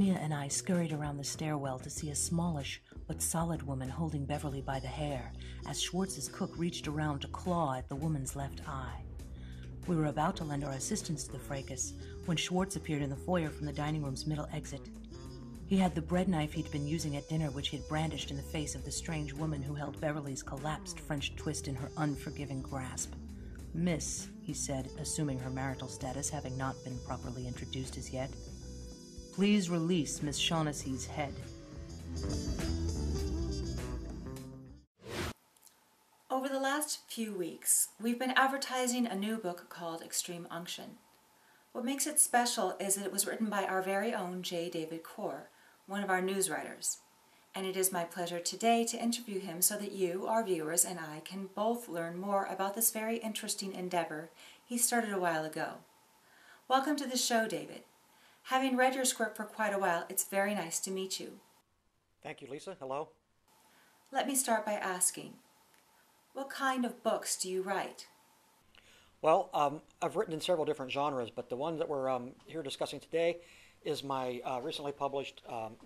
Mia and I scurried around the stairwell to see a smallish but solid woman holding Beverly by the hair as Schwartz's cook reached around to claw at the woman's left eye. We were about to lend our assistance to the fracas when Schwartz appeared in the foyer from the dining room's middle exit. He had the bread knife he'd been using at dinner, which he had brandished in the face of the strange woman who held Beverly's collapsed French twist in her unforgiving grasp. "Miss," he said, assuming her marital status, having not been properly introduced as yet, "please release Miss Shaughnessy's head." Over the last few weeks, we've been advertising a new book called Extreme Unction. What makes it special is that it was written by our very own J. David Core, one of our news writers. And it is my pleasure today to interview him so that you, our viewers, and I can both learn more about this very interesting endeavor he started a while ago. Welcome to the show, David. Having read your script for quite a while, it's very nice to meet you. Thank you, Lisa. Hello. Let me start by asking, what kind of books do you write? Well, I've written in several different genres, but the one that we're here discussing today is my recently published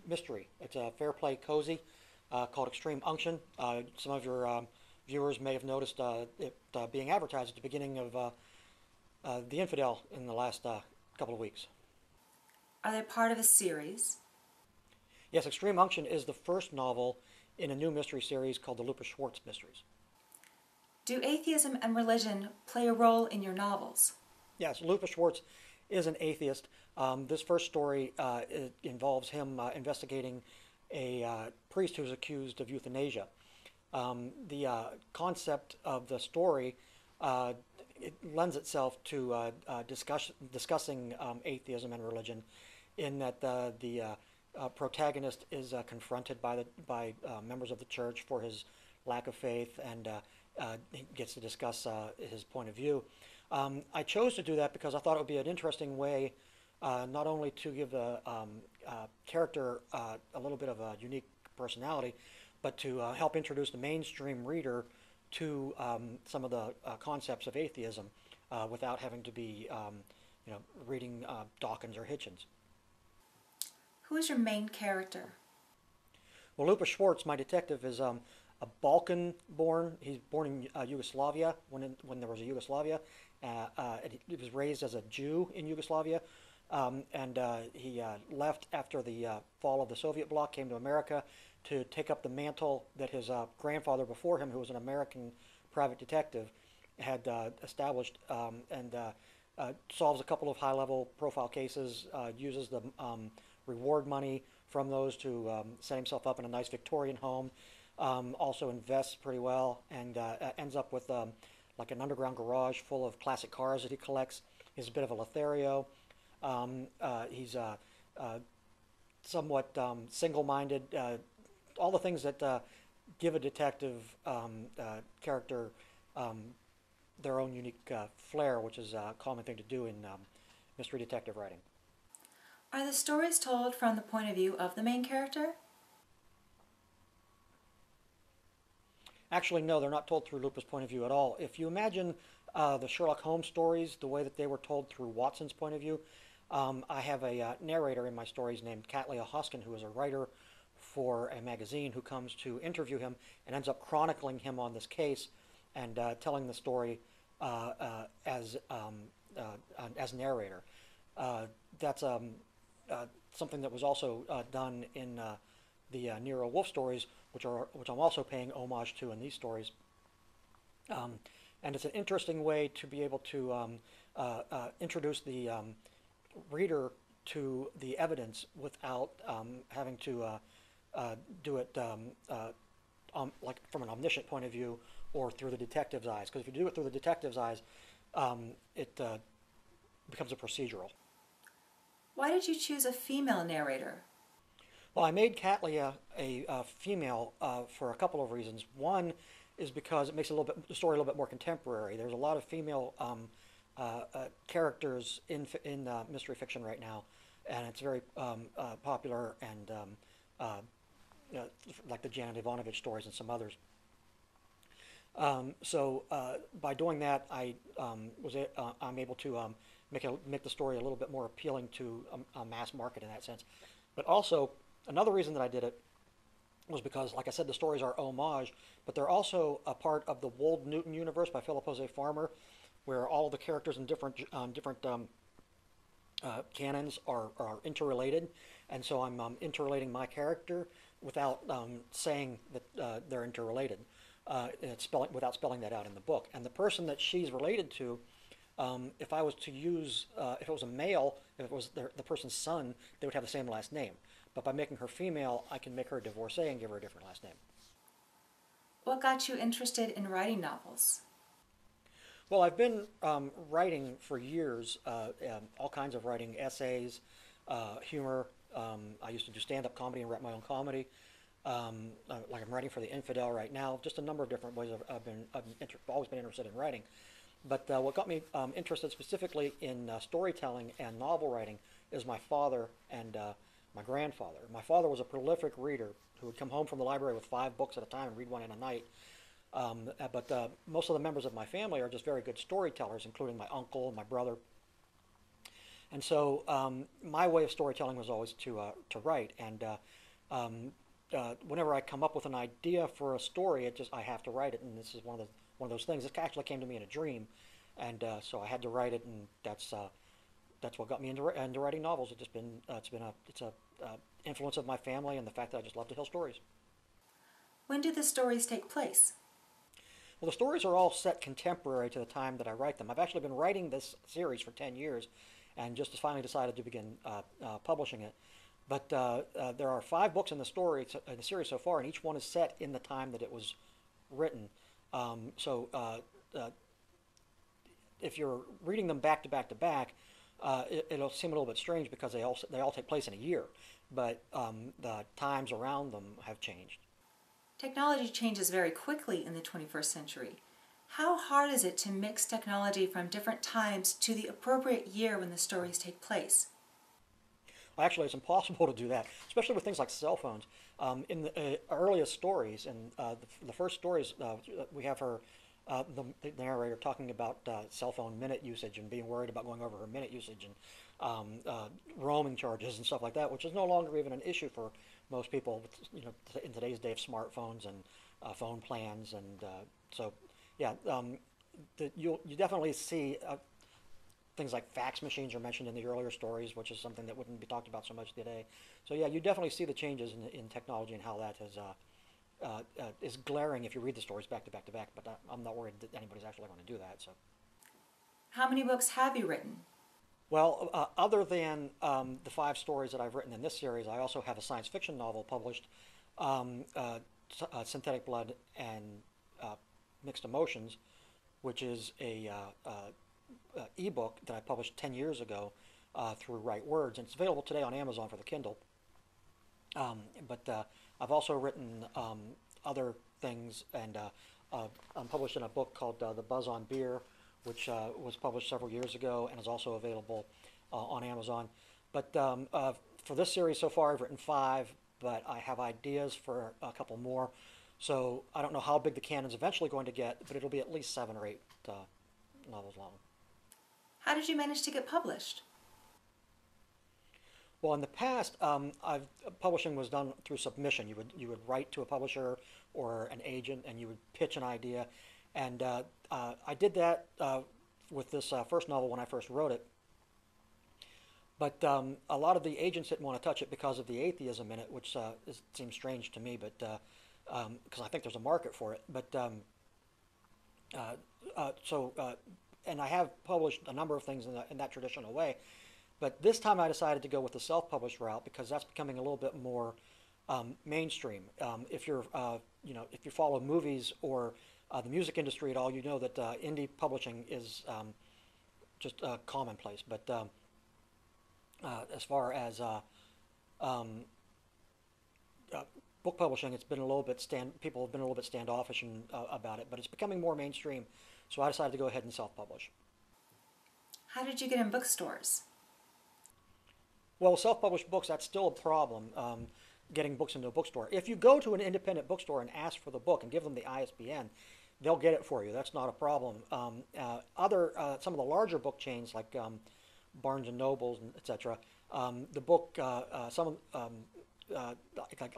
mystery. It's a fair play cozy called Extreme Unction. Some of your viewers may have noticed it being advertised at the beginning of The Infidel in the last couple of weeks. Are they part of a series? Yes, Extreme Unction is the first novel in a new mystery series called the Lupus Schwartz Mysteries. Do atheism and religion play a role in your novels? Yes, Lupus Schwartz is an atheist. This first story involves him investigating a priest who's accused of euthanasia. The concept of the story it lends itself to discussing atheism and religion, in that the protagonist is confronted by members of the church for his lack of faith, and he gets to discuss his point of view. I chose to do that because I thought it would be an interesting way not only to give the character a little bit of a unique personality, but to help introduce the mainstream reader to some of the concepts of atheism without having to be reading Dawkins or Hitchens. Who is your main character? Well, Lupus Schwartz, my detective, is a Balkan-born. He's born in Yugoslavia, when there was a Yugoslavia. He was raised as a Jew in Yugoslavia, and he left after the fall of the Soviet bloc, came to America to take up the mantle that his grandfather before him, who was an American private detective, had established, and solves a couple of high-level profile cases, uses the reward money from those to set himself up in a nice Victorian home, also invests pretty well, and ends up with like an underground garage full of classic cars that he collects. He's a bit of a Lothario. He's somewhat single-minded. All the things that give a detective character their own unique flair, which is a common thing to do in mystery detective writing. Are the stories told from the point of view of the main character? Actually, no, they're not told through Lupus' point of view at all. If you imagine the Sherlock Holmes stories, the way that they were told through Watson's point of view, I have a narrator in my stories named Cattleya Hoskin, who is a writer for a magazine, who comes to interview him and ends up chronicling him on this case and telling the story as narrator. That's something that was also done in the Nero Wolfe stories, which I'm also paying homage to in these stories. And it's an interesting way to be able to introduce the reader to the evidence without having to do it like from an omniscient point of view or through the detective's eyes. Because if you do it through the detective's eyes, it becomes a procedural. Why did you choose a female narrator? Well, I made Cattleya a female for a couple of reasons. One is because it makes the story a little bit more contemporary. There's a lot of female characters in mystery fiction right now, and it's very popular, and like the Janet Ivanovich stories and some others. So by doing that, I'm able to make the story a little bit more appealing to a mass market in that sense. But also, another reason that I did it was because, like I said, the stories are homage, but they're also a part of the Wold Newton universe by Philip Jose Farmer, where all the characters in different canons are interrelated, and so I'm interrelating my character without saying that they're interrelated, without spelling that out in the book. And the person that she's related to, if I was to use, if it was a male, if it was the person's son, they would have the same last name. But by making her female, I can make her a divorcee and give her a different last name. What got you interested in writing novels? Well, I've been writing for years, all kinds of writing, essays, humor. I used to do stand-up comedy and write my own comedy. Like I'm writing for the Infidel right now. Just a number of different ways I've always been interested in writing. But what got me interested specifically in storytelling and novel writing is my father and my grandfather. My father was a prolific reader who would come home from the library with 5 books at a time and read one in a night. But most of the members of my family are just very good storytellers, including my uncle and my brother. And so my way of storytelling was always to write. And whenever I come up with an idea for a story, I have to write it. And this is one of those things. This actually came to me in a dream, and so I had to write it. And that's what got me into writing novels. It's a influence of my family and the fact that I just love to tell stories. When do the stories take place? Well, the stories are all set contemporary to the time that I write them. I've actually been writing this series for 10 years and just finally decided to begin publishing it. But there are 5 books in the series so far, and each one is set in the time that it was written. If you're reading them back to back to back, it'll seem a little bit strange because they all take place in a year, but the times around them have changed. Technology changes very quickly in the 21st century. How hard is it to mix technology from different times to the appropriate year when the stories take place? Well, actually, it's impossible to do that, especially with things like cell phones. In the earliest stories, and the first stories, we have the narrator talking about cell phone minute usage and being worried about going over her minute usage and roaming charges and stuff like that, which is no longer even an issue for most people, in today's day of smartphones and phone plans. And so, yeah, you definitely see things like fax machines are mentioned in the earlier stories, which is something that wouldn't be talked about so much today. So yeah, you definitely see the changes in technology and how that is glaring if you read the stories back to back to back, but I'm not worried that anybody's actually going to do that. So, how many books have you written? Well, other than the 5 stories that I've written in this series, I also have a science fiction novel published, Synthetic Blood and Mixed Emotions, which is a ebook that I published 10 years ago through Right Words, and it's available today on Amazon for the Kindle. But I've also written other things, and I'm published in a book called The Buzz on Beer, which was published several years ago and is also available on Amazon. But for this series so far, I've written 5, but I have ideas for a couple more. So I don't know how big the canon's eventually going to get, but it'll be at least 7 or 8 novels long. How did you manage to get published? Well, in the past, publishing was done through submission. You would write to a publisher or an agent, and you would pitch an idea. And I did that with this first novel when I first wrote it. But a lot of the agents didn't want to touch it because of the atheism in it, which seems strange to me, but because I think there's a market for it. But and I have published a number of things in that traditional way. But this time I decided to go with the self-published route because that's becoming a little bit more mainstream. If you follow movies or the music industry at all, you know that indie publishing is just commonplace. But as far as book publishing, it's been a little bit people have been a little bit standoffish about it, but it's becoming more mainstream. So I decided to go ahead and self-publish. How did you get in bookstores? Well, self-published books, that's still a problem, getting books into a bookstore. If you go to an independent bookstore and ask for the book and give them the ISBN, they'll get it for you. That's not a problem. Some of the larger book chains like Barnes & Nobles, etc., The book, like I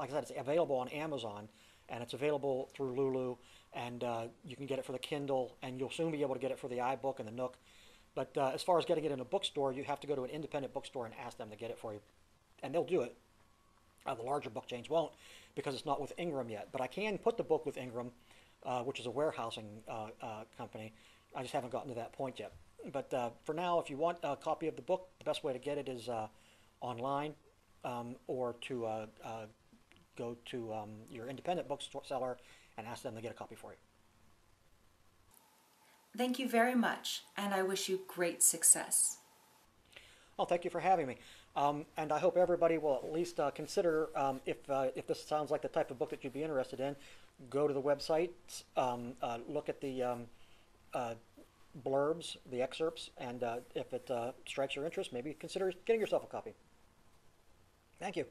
said, it's available on Amazon, and it's available through Lulu, and you can get it for the Kindle, and you'll soon be able to get it for the iBook and the Nook. But as far as getting it in a bookstore, you have to go to an independent bookstore and ask them to get it for you, and they'll do it. The larger book chains won't, because it's not with Ingram yet. But I can put the book with Ingram, which is a warehousing company. I just haven't gotten to that point yet. But for now, if you want a copy of the book, the best way to get it is online, or to go to your independent bookseller and ask them to get a copy for you. Thank you very much, and I wish you great success. Well, thank you for having me. And I hope everybody will at least consider, if this sounds like the type of book that you'd be interested in, go to the website, look at the blurbs, the excerpts, and if it strikes your interest, maybe consider getting yourself a copy. Thank you.